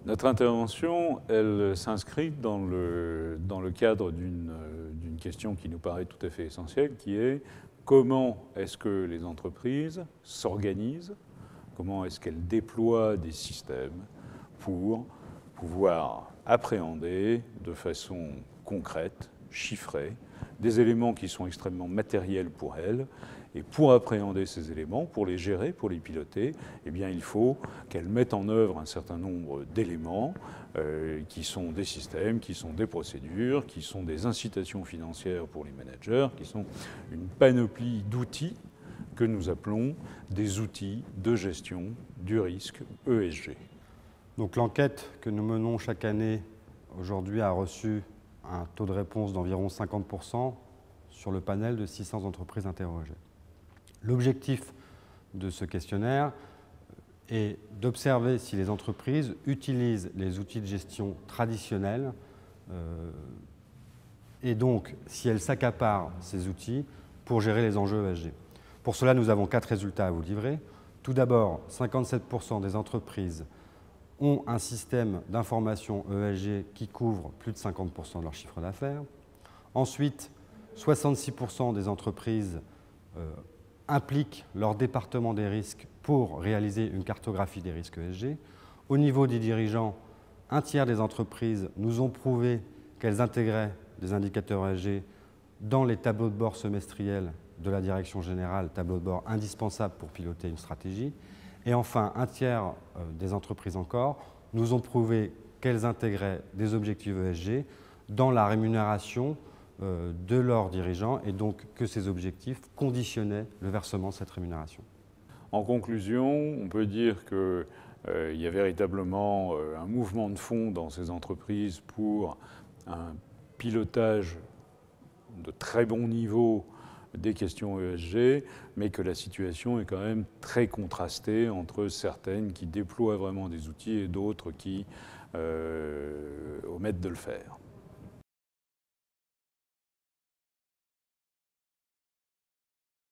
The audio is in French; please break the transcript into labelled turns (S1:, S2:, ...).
S1: Notre intervention, elle s'inscrit dans le cadre d'une question qui nous paraît tout à fait essentielle, qui est comment est-ce que les entreprises s'organisent, comment est-ce qu'elles déploient des systèmes pour pouvoir appréhender de façon concrète, chiffrée, des éléments qui sont extrêmement matériels pour elles. Et pour appréhender ces éléments, pour les gérer, pour les piloter, eh bien, il faut qu'elles mettent en œuvre un certain nombre d'éléments qui sont des systèmes, qui sont des procédures, qui sont des incitations financières pour les managers, qui sont une panoplie d'outils que nous appelons des outils de gestion du risque ESG.
S2: Donc l'enquête que nous menons chaque année aujourd'hui a reçu un taux de réponse d'environ 50% sur le panel de 600 entreprises interrogées. L'objectif de ce questionnaire est d'observer si les entreprises utilisent les outils de gestion traditionnels et donc si elles s'accaparent ces outils pour gérer les enjeux ESG. Pour cela, nous avons 4 résultats à vous livrer. Tout d'abord, 57% des entreprises ont un système d'information ESG qui couvre plus de 50% de leur chiffre d'affaires. Ensuite, 66% des entreprises impliquent leur département des risques pour réaliser une cartographie des risques ESG. Au niveau des dirigeants, un tiers des entreprises nous ont prouvé qu'elles intégraient des indicateurs ESG dans les tableaux de bord semestriels de la direction générale, tableaux de bord indispensables pour piloter une stratégie. Et enfin, un tiers des entreprises encore nous ont prouvé qu'elles intégraient des objectifs ESG dans la rémunération de leurs dirigeants et donc que ces objectifs conditionnaient le versement de cette rémunération.
S1: En conclusion, on peut dire qu'il y a véritablement un mouvement de fond dans ces entreprises pour un pilotage de très bon niveau des questions ESG, mais que la situation est quand même très contrastée entre certaines qui déploient vraiment des outils et d'autres qui omettent de le faire.